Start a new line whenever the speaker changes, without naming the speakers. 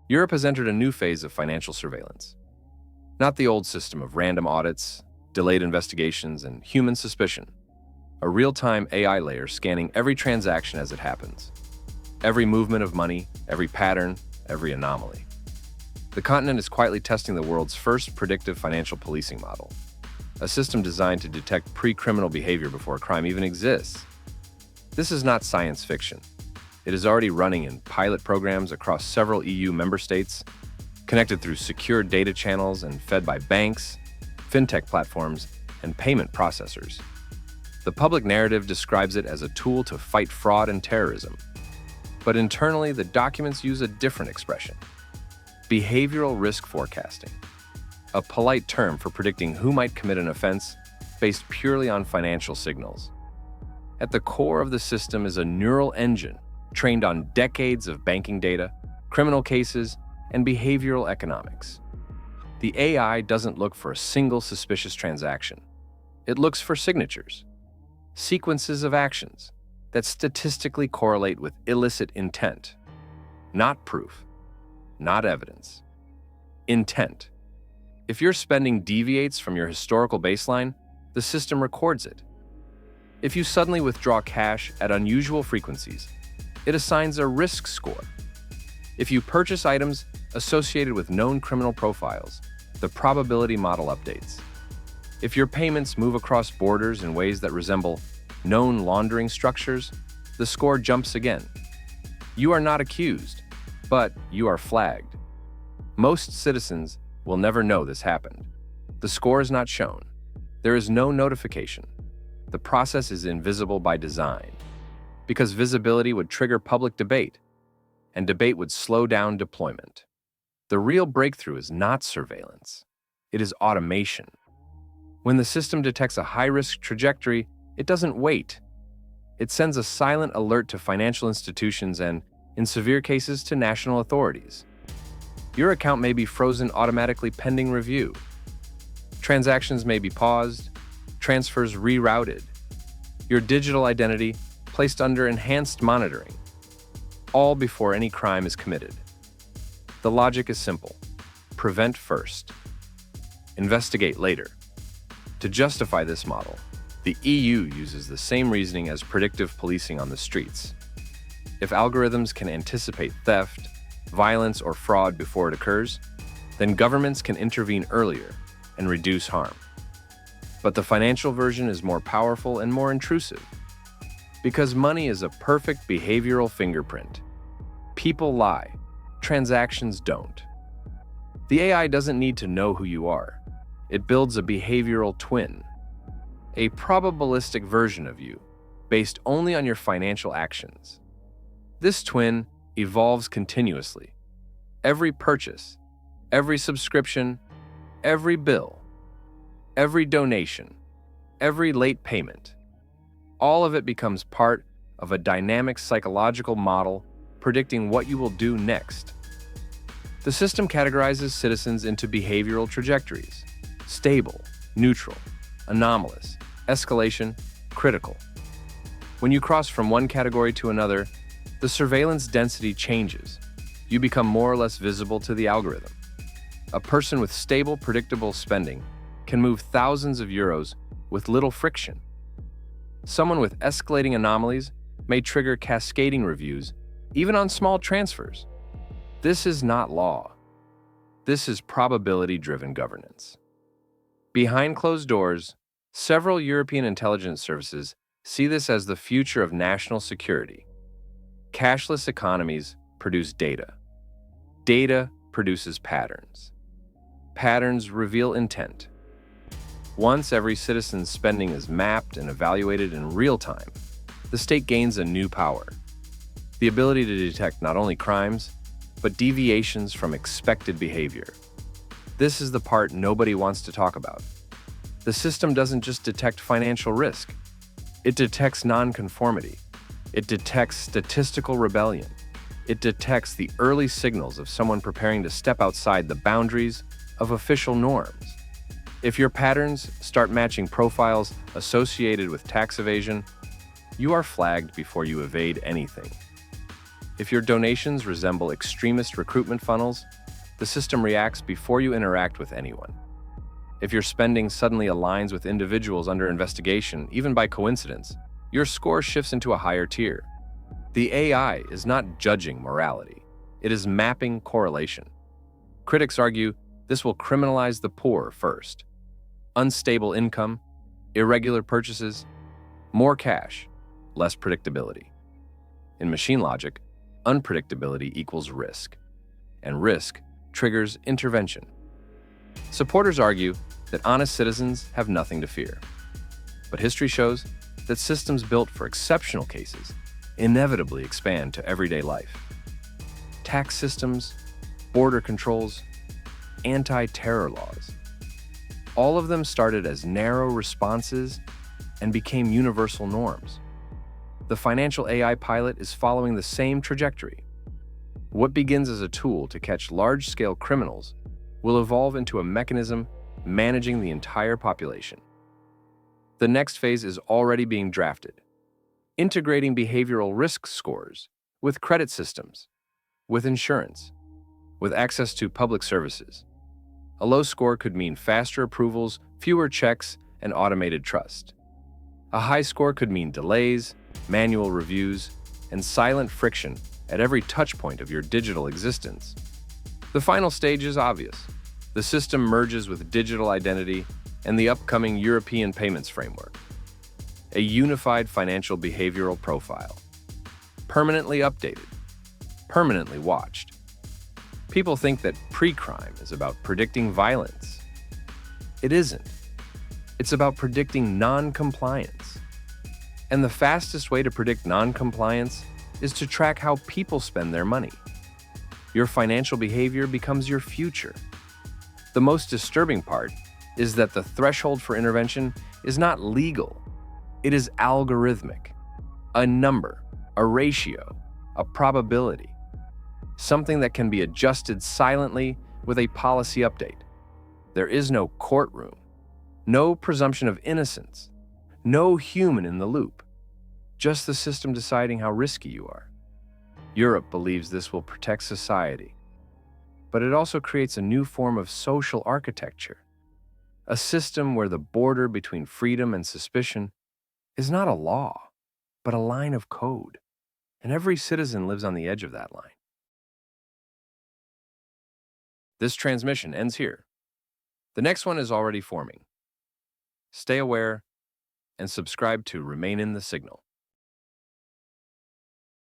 Europe has entered a new phase of financial surveillance. Not the old system of random audits, delayed investigations, and human suspicion. A real-time AI layer scanning every transaction as it happens. Every movement of money, every pattern, every anomaly. The continent is quietly testing the world's first predictive financial policing model, a system designed to detect pre-criminal behavior before a crime even exists. This is not science fiction. It is already running in pilot programs across several EU member states, connected through secure data channels and fed by banks, fintech platforms, and payment processors. The public narrative describes it as a tool to fight fraud and terrorism. But internally, the documents use a different expression: behavioral risk forecasting, a polite term for predicting who might commit an offense based purely on financial signals. At the core of the system is a neural engine trained on decades of banking data, criminal cases, and behavioral economics. The AI doesn't look for a single suspicious transaction. It looks for signatures, sequences of actions that statistically correlate with illicit intent. Not proof, not evidence. Intent. If your spending deviates from your historical baseline, the system records it. If you suddenly withdraw cash at unusual frequencies, it assigns a risk score. If you purchase items associated with known criminal profiles, the probability model updates. If your payments move across borders in ways that resemble known laundering structures, the score jumps again. You are not accused, but you are flagged. Most citizens will never know this happened. The score is not shown. There is no notification. The process is invisible by design, because visibility would trigger public debate, and debate would slow down deployment. The real breakthrough is not surveillance. It is automation. When the system detects a high-risk trajectory, it doesn't wait. It sends a silent alert to financial institutions and, in severe cases, to national authorities. Your account may be frozen automatically pending review. Transactions may be paused, transfers rerouted. Your digital identity placed under enhanced monitoring, all before any crime is committed. The logic is simple: prevent first, investigate later. To justify this model, the EU uses the same reasoning as predictive policing on the streets. If algorithms can anticipate theft, violence, or fraud before it occurs, then governments can intervene earlier and reduce harm. But the financial version is more powerful and more intrusive, because money is a perfect behavioral fingerprint. People lie, transactions don't. The AI doesn't need to know who you are. It builds a behavioral twin, a probabilistic version of you, based only on your financial actions. This twin evolves continuously. Every purchase, every subscription, every bill, every donation, every late payment, all of it becomes part of a dynamic psychological model predicting what you will do next. The system categorizes citizens into behavioral trajectories: stable, neutral, anomalous, escalation, critical. When you cross from one category to another, the surveillance density changes. You become more or less visible to the algorithm. A person with stable, predictable spending can move thousands of euros with little friction. Someone with escalating anomalies may trigger cascading reviews, even on small transfers. This is not law. This is probability-driven governance. Behind closed doors, several European intelligence services see this as the future of national security. Cashless economies produce data. Data produces patterns. Patterns reveal intent. Once every citizen's spending is mapped and evaluated in real time, the state gains a new power: the ability to detect not only crimes, but deviations from expected behavior. This is the part nobody wants to talk about. The system doesn't just detect financial risk. It detects nonconformity. It detects statistical rebellion. It detects the early signals of someone preparing to step outside the boundaries of official norms. If your patterns start matching profiles associated with tax evasion, you are flagged before you evade anything. If your donations resemble extremist recruitment funnels, the system reacts before you interact with anyone. If your spending suddenly aligns with individuals under investigation, even by coincidence, your score shifts into a higher tier. The AI is not judging morality. It is mapping correlation. Critics argue this will criminalize the poor first. Unstable income, irregular purchases, more cash, less predictability. In machine logic, unpredictability equals risk, and risk triggers intervention. Supporters argue that honest citizens have nothing to fear. But history shows that systems built for exceptional cases inevitably expand to everyday life. Tax systems, border controls, anti-terror laws. All of them started as narrow responses and became universal norms. The financial AI pilot is following the same trajectory. What begins as a tool to catch large-scale criminals will evolve into a mechanism managing the entire population. The next phase is already being drafted, integrating behavioral risk scores with credit systems, with insurance, with access to public services. A low score could mean faster approvals, fewer checks, and automated trust. A high score could mean delays, manual reviews, and silent friction at every touchpoint of your digital existence. The final stage is obvious. The system merges with digital identity and the upcoming European payments framework. A unified financial behavioral profile. Permanently updated. Permanently watched. People think that pre-crime is about predicting violence. It isn't. It's about predicting non-compliance. And the fastest way to predict non-compliance is to track how people spend their money. Your financial behavior becomes your future. The most disturbing part is that the threshold for intervention is not legal. It is algorithmic. A number, a ratio, a probability. Something that can be adjusted silently with a policy update. There is no courtroom, no presumption of innocence, no human in the loop, just the system deciding how risky you are. Europe believes this will protect society, but it also creates a new form of social architecture, a system where the border between freedom and suspicion is not a law, but a line of code, and every citizen lives on the edge of that line. This transmission ends here. The next one is already forming. Stay aware and subscribe to Remain in the Signal.